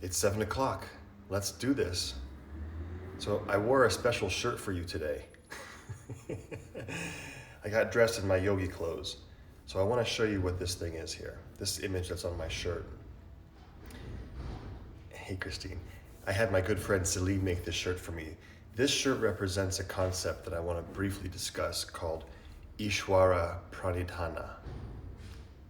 It's 7 o'clock. Let's do this. So I wore a special shirt for you today. I got dressed in my yogi clothes. So I want to show you what this thing is here. This image that's on my shirt. Hey, Christine. I had my good friend Celine make this shirt for me. This shirt represents a concept that I want to briefly discuss called Ishwara Pranidhana.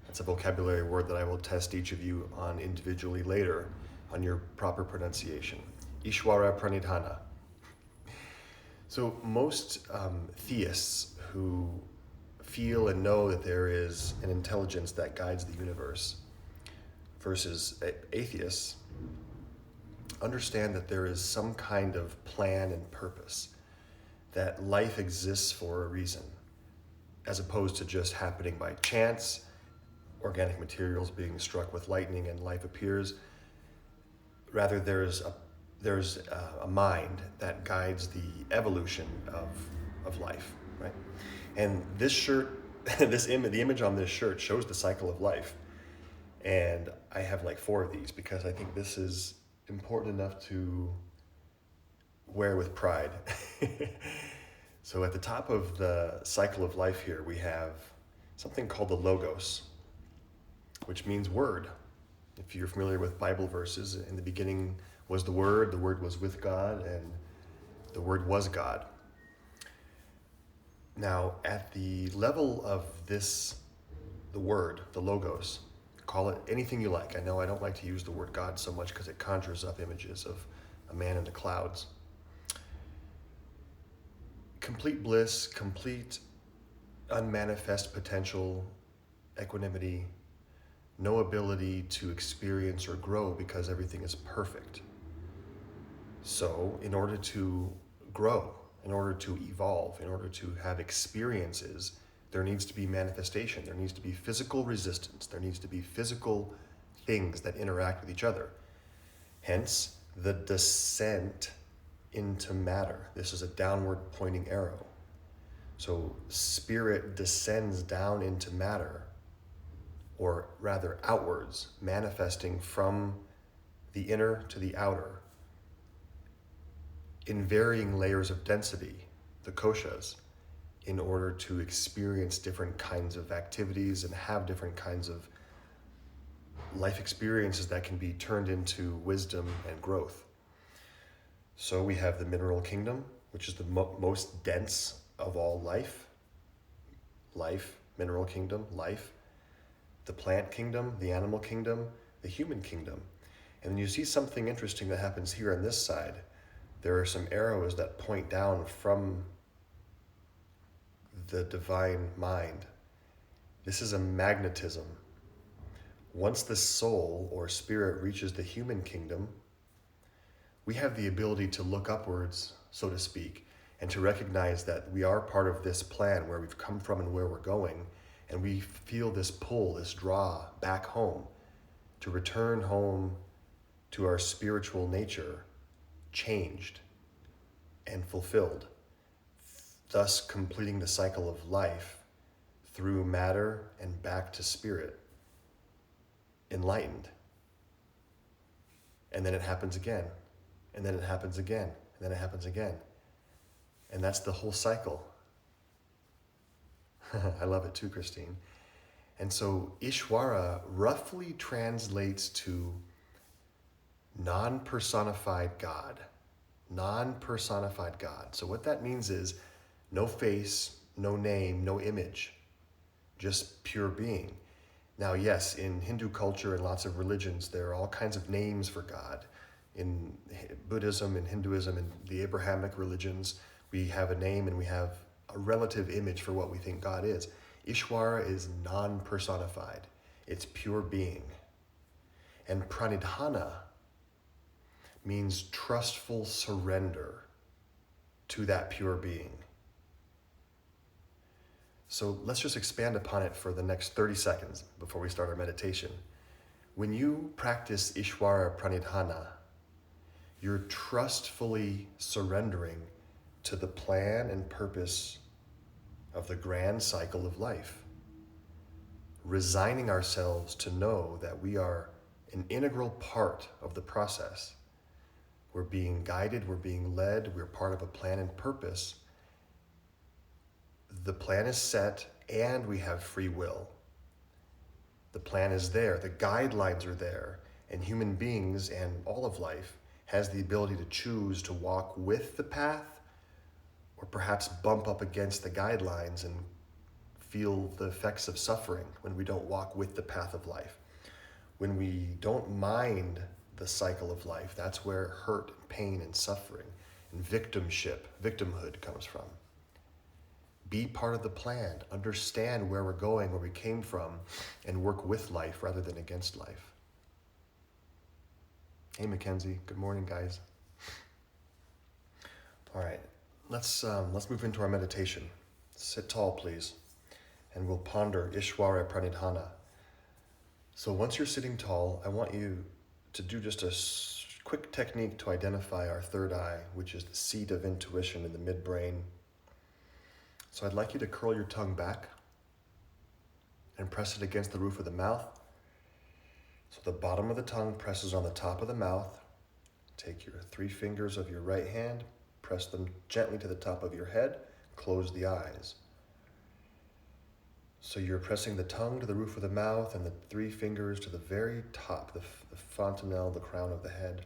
That's a vocabulary word that I will test each of you on individually later on your proper pronunciation. Ishwara Pranidhana. So most theists who feel and know that there is an intelligence that guides the universe versus atheists understand that there is some kind of plan and purpose, that life exists for a reason, as opposed to just happening by chance, organic materials being struck with lightning and life appears. Rather, there's a mind that guides the evolution of life, right? And this shirt, the image on this shirt shows the cycle of life. And I have like 4 of these because I think this is important enough to wear with pride. So at the top of the cycle of life here, we have something called the Logos, which means word. If you're familiar with Bible verses, in the beginning was the Word was with God, and the Word was God. Now, at the level of this, the Word, the Logos, call it anything you like. I know I don't like to use the word God so much because it conjures up images of a man in the clouds. Complete bliss, complete unmanifest potential, equanimity, no ability to experience or grow because everything is perfect. So in order to grow, in order to evolve, in order to have experiences, there needs to be manifestation. There needs to be physical resistance. There needs to be physical things that interact with each other. Hence, the descent into matter. This is a downward pointing arrow. So spirit descends down into matter, or rather outwards, manifesting from the inner to the outer in varying layers of density, the koshas, in order to experience different kinds of activities and have different kinds of life experiences that can be turned into wisdom and growth. So we have the mineral kingdom, which is the most dense of all life, mineral kingdom, life, the plant kingdom, the animal kingdom, the human kingdom. And then you see something interesting that happens here on this side. There are some arrows that point down from the divine mind. This is a magnetism. Once the soul or spirit reaches the human kingdom, we have the ability to look upwards, so to speak, and to recognize that we are part of this plan, where we've come from and where we're going, and we feel this pull, this draw back home, to return home to our spiritual nature, changed and fulfilled, thus completing the cycle of life through matter and back to spirit, enlightened. And then it happens again, and then it happens again, and then it happens again. And that's the whole cycle. I love it too, Christine. And so Ishwara roughly translates to non-personified God. Non-personified God. So what that means is no face, no name, no image, just pure being. Now, yes, in Hindu culture and lots of religions, there are all kinds of names for God. In Buddhism and Hinduism and the Abrahamic religions, we have a name and we have a relative image for what we think God is. Ishwara is non-personified. It's pure being. And pranidhana means trustful surrender to that pure being. So let's just expand upon it for the next 30 seconds before we start our meditation. When you practice Ishwara Pranidhana, you're trustfully surrendering to the plan and purpose of the grand cycle of life, resigning ourselves to know that we are an integral part of the process. We're being guided, we're being led, we're part of a plan and purpose. The plan is set and we have free will. The plan is there, the guidelines are there, and human beings and all of life has the ability to choose to walk with the path or perhaps bump up against the guidelines and feel the effects of suffering when we don't walk with the path of life. When we don't mind the cycle of life, that's where hurt, pain, and suffering and victimhood comes from. Be part of the plan, understand where we're going, where we came from, and work with life rather than against life. Hey, Mackenzie. Good morning, guys. All right, let's move into our meditation. Sit tall, please, and we'll ponder Ishvara Pranidhana. So once you're sitting tall, I want you to do just a quick technique to identify our third eye, which is the seat of intuition in the midbrain. So I'd like you to curl your tongue back and press it against the roof of the mouth. So the bottom of the tongue presses on the top of the mouth. Take your 3 fingers of your right hand, press them gently to the top of your head, close the eyes. So you're pressing the tongue to the roof of the mouth and the 3 fingers to the very top, the fontanelle, the crown of the head.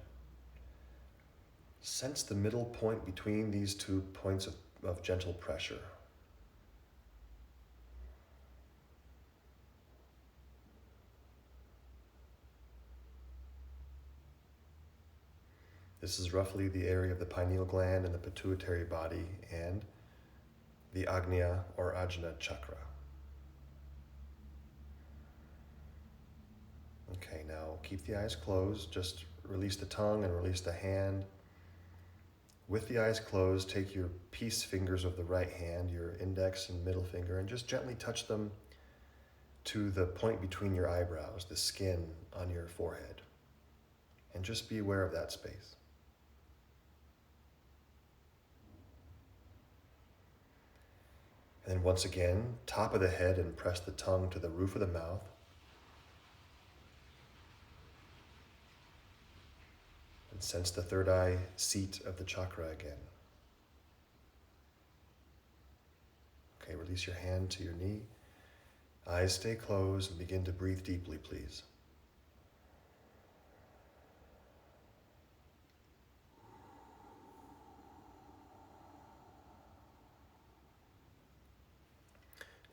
Sense the middle point between these 2 points of gentle pressure. This is roughly the area of the pineal gland and the pituitary body and the Agnya or Ajna chakra. Okay, now keep the eyes closed. Just release the tongue and release the hand. With the eyes closed, take your peace fingers of the right hand, your index and middle finger, and just gently touch them to the point between your eyebrows, the skin on your forehead. And just be aware of that space. And then once again, top of the head, and press the tongue to the roof of the mouth. And sense the third eye seat of the chakra again. Okay, release your hand to your knee. Eyes stay closed and begin to breathe deeply, please.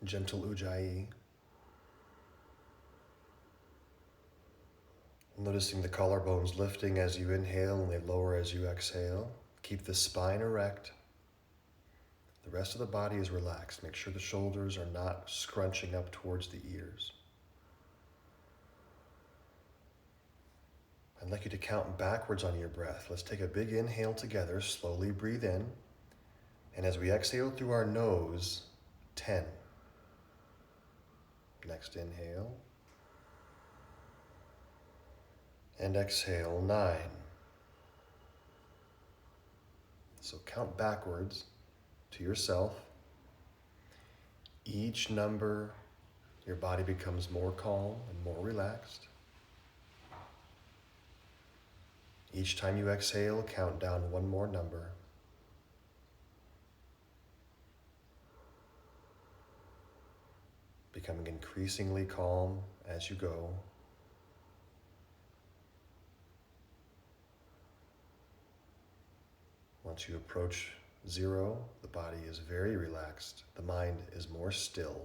Gentle ujjayi. Noticing the collarbones lifting as you inhale and they lower as you exhale. Keep the spine erect. The rest of the body is relaxed. Make sure the shoulders are not scrunching up towards the ears. I'd like you to count backwards on your breath. Let's take a big inhale together. Slowly breathe in. And as we exhale through our nose, 10. Next inhale. And exhale, 9. So count backwards to yourself. Each number, your body becomes more calm and more relaxed. Each time you exhale, count down 1 more number. Becoming increasingly calm as you go. Once you approach 0, the body is very relaxed. The mind is more still.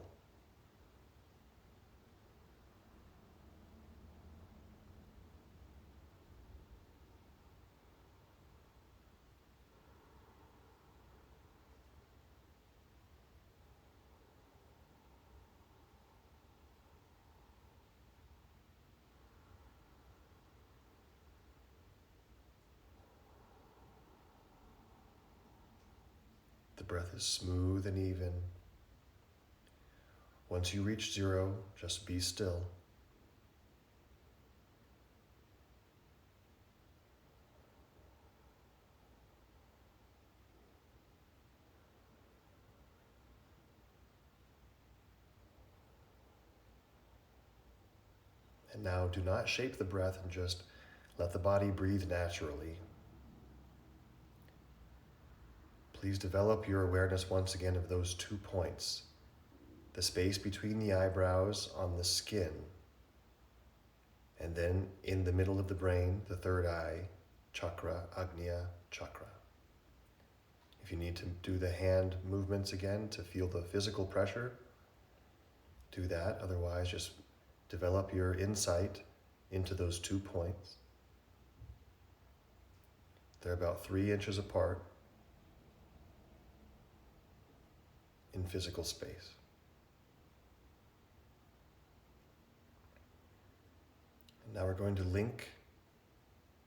The breath is smooth and even. Once you reach 0, just be still. And now do not shape the breath and just let the body breathe naturally. Please develop your awareness once again of those 2 points, the space between the eyebrows on the skin, and then in the middle of the brain, the third eye, chakra, Agnya chakra. If you need to do the hand movements again to feel the physical pressure, do that. Otherwise, just develop your insight into those 2 points. They're about 3 inches apart in physical space. And now we're going to link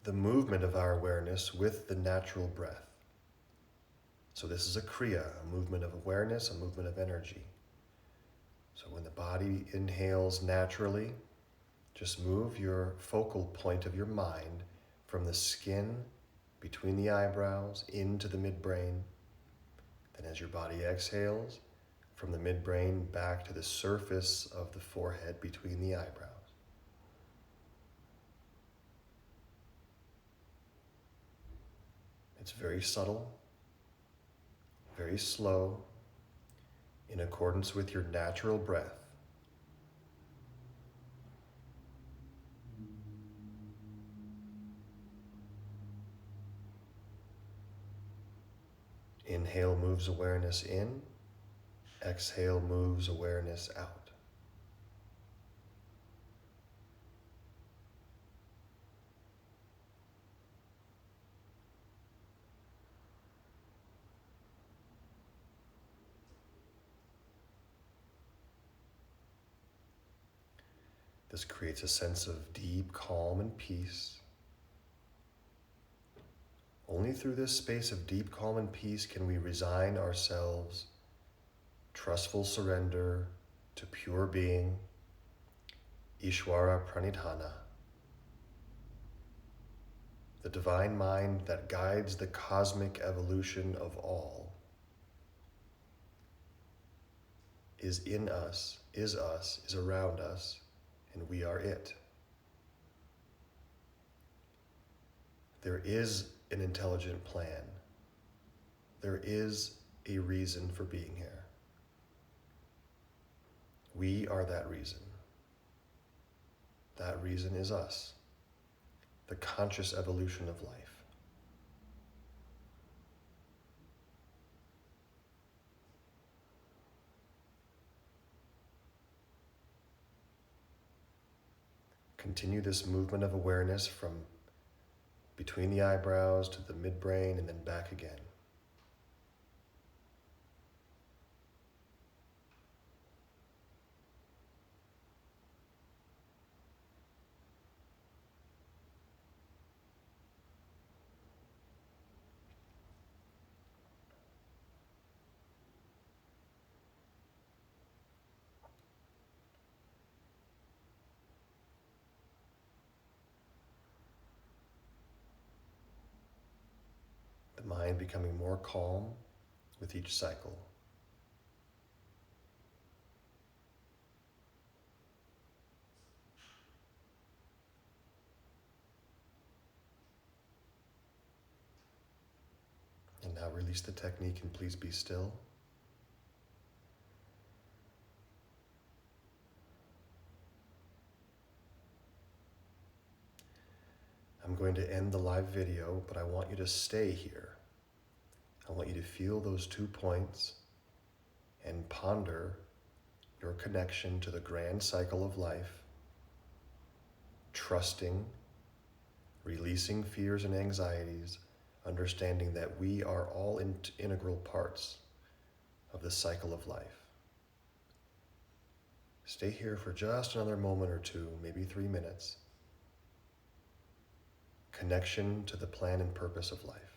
the movement of our awareness with the natural breath. So this is a kriya, a movement of awareness, a movement of energy. So when the body inhales naturally, just move your focal point of your mind from the skin between the eyebrows into the midbrain. Then as your body exhales, from the midbrain back to the surface of the forehead between the eyebrows. It's very subtle, very slow, in accordance with your natural breath. Inhale moves awareness in, exhale moves awareness out. This creates a sense of deep calm and peace. Only through this space of deep calm and peace can we resign ourselves, trustful surrender to pure being, Ishvara Pranidhana, the divine mind that guides the cosmic evolution of all, is in us, is around us, and we are it. There is an intelligent plan. There is a reason for being here. We are that reason. That reason is us, the conscious evolution of life. Continue this movement of awareness from between the eyebrows to the midbrain and then back again. The mind becoming more calm with each cycle. And now release the technique and please be still. I'm going to end the live video, but I want you to stay here. I want you to feel those 2 points and ponder your connection to the grand cycle of life, trusting, releasing fears and anxieties, understanding that we are all integral parts of the cycle of life. Stay here for just another moment or 2, maybe 3 minutes. Connection to the plan and purpose of life.